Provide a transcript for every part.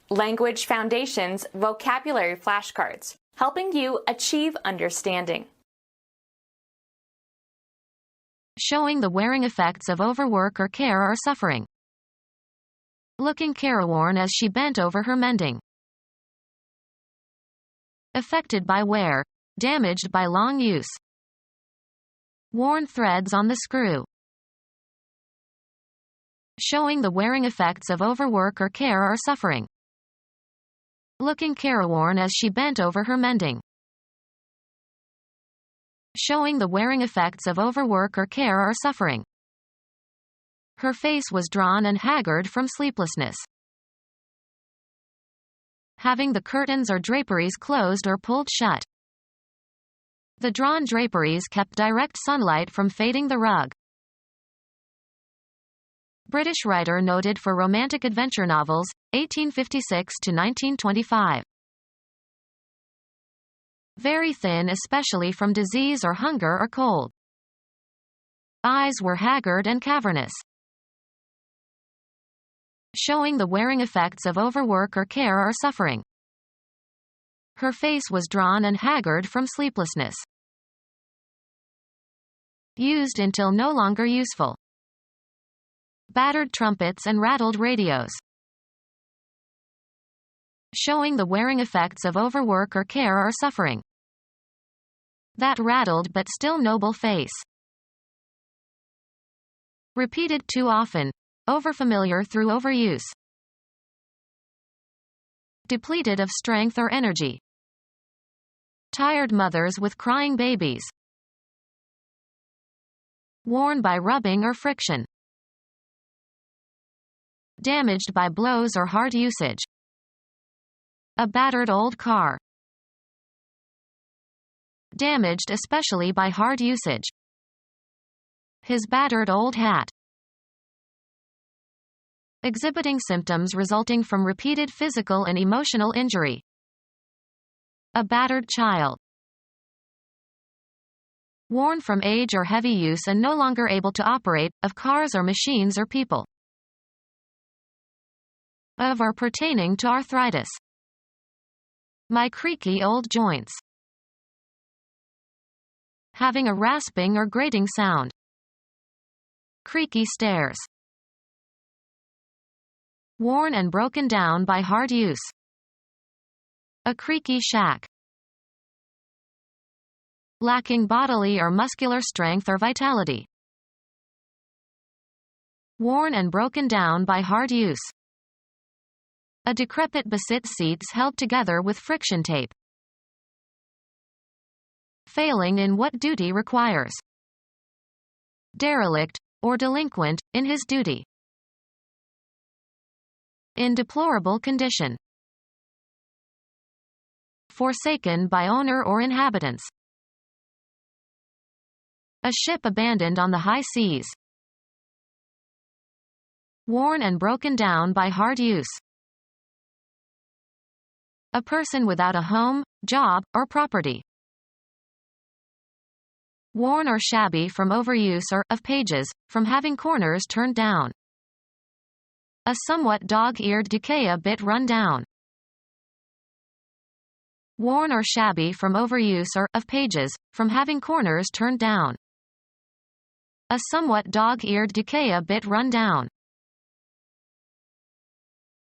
Language Foundations Vocabulary Flashcards, helping you achieve understanding. Showing the wearing effects of overwork or care or suffering. Looking careworn as she bent over her mending. Affected by wear, damaged by long use. Worn threads on the screw. Showing the wearing effects of overwork or care or suffering. Looking careworn as she bent over her mending. Showing the wearing effects of overwork or care or suffering. Her face was drawn and haggard from sleeplessness. Having the curtains or draperies closed or pulled shut. The drawn draperies kept direct sunlight from fading the rug. British writer noted for romantic adventure novels, 1856 to 1925. Very thin, especially from disease or hunger or cold. Eyes were haggard and cavernous. Showing the wearing effects of overwork or care or suffering. Her face was drawn and haggard from sleeplessness. Used until no longer useful. Battered trumpets and rattled radios. Showing the wearing effects of overwork or care or suffering. That rattled but still noble face. Repeated too often, overfamiliar through overuse. Depleted of strength or energy. Tired mothers with crying babies. Worn by rubbing or friction. Damaged by blows or hard usage. A battered old car. Damaged especially by hard usage. His battered old hat. Exhibiting symptoms resulting from repeated physical and emotional injury. A battered child. Worn from age or heavy use and no longer able to operate, of cars or machines or people. Of or pertaining to arthritis. My creaky old joints. Having a rasping or grating sound. Creaky stairs. Worn and broken down by hard use. A creaky shack. Lacking bodily or muscular strength or vitality. Worn and broken down by hard use. A decrepit bassett seats held together with friction tape. Failing in what duty requires. Derelict, or delinquent, in his duty. In deplorable condition. Forsaken by owner or inhabitants. A ship abandoned on the high seas. Worn and broken down by hard use. A person without a home, job, or property. Worn or shabby from overuse or, of pages, from having corners turned down. A somewhat dog-eared decay a bit run down. Worn or shabby from overuse or, of pages, from having corners turned down. A somewhat dog-eared decay a bit run down.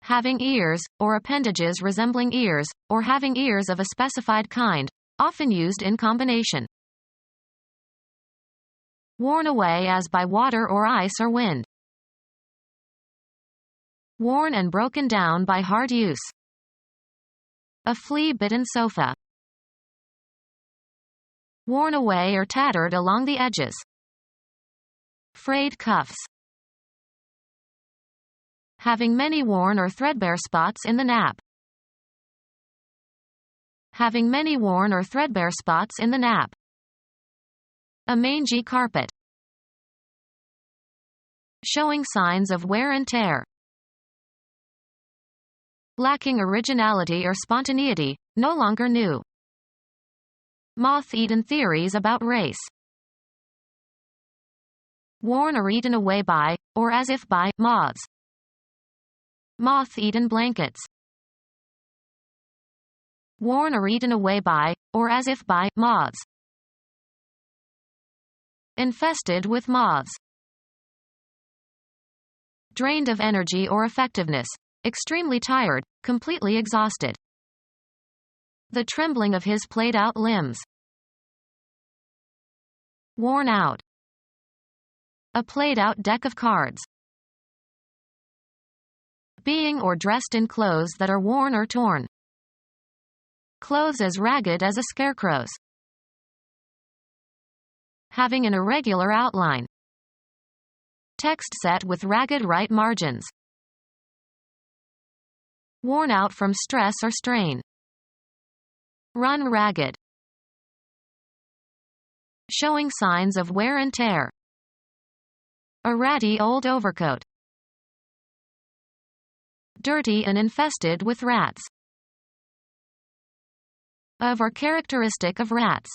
Having ears, or appendages resembling ears, or having ears of a specified kind, often used in combination. Worn away as by water or ice or wind. Worn and broken down by hard use. A flea-bitten sofa. Worn away or tattered along the edges. Frayed cuffs. Having many worn or threadbare spots in the nap. Having many worn or threadbare spots in the nap. A mangy carpet. Showing signs of wear and tear. Lacking originality or spontaneity, no longer new. Moth-eaten theories about race. Worn or eaten away by, or as if by, moths. Moth-eaten blankets. Worn or eaten away by, or as if by, moths. Infested with moths. Drained of energy or effectiveness. Extremely tired, completely exhausted. The trembling of his played-out limbs. Worn out. A played-out deck of cards. Being or dressed in clothes that are worn or torn. Clothes as ragged as a scarecrow's. Having an irregular outline. Text set with ragged right margins. Worn out from stress or strain. Run ragged. Showing signs of wear and tear. A ratty old overcoat. Dirty and infested with rats. Of or characteristic of rats.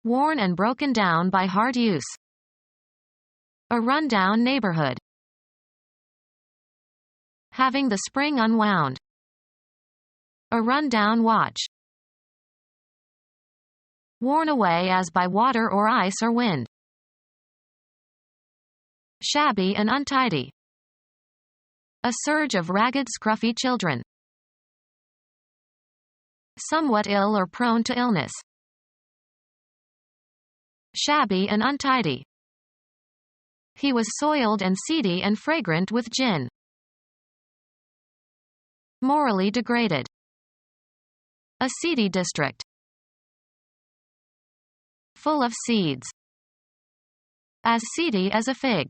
Worn and broken down by hard use. A run-down neighborhood. Having the spring unwound. A run-down watch. Worn away as by water or ice or wind. Shabby and untidy. A surge of ragged, scruffy children. Somewhat ill or prone to illness. Shabby and untidy. He was soiled and seedy and fragrant with gin. Morally degraded. A seedy district. Full of seeds. As seedy as a fig.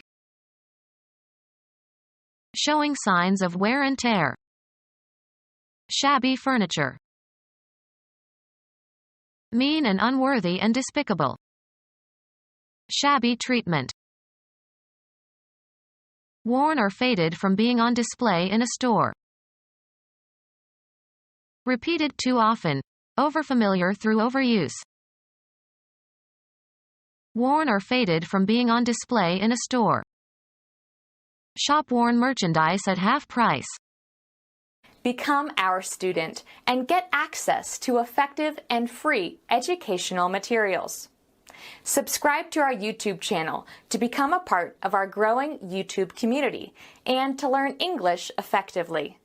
Showing signs of wear and tear. Shabby furniture. Mean and unworthy and despicable. Shabby treatment. Worn or faded from being on display in a store. Repeated too often. Overfamiliar through overuse. Worn or faded from being on display in a store. Shop-worn merchandise at half price. Become our student and get access to effective and free educational materials. Subscribe to our YouTube channel to become a part of our growing YouTube community and to learn English effectively.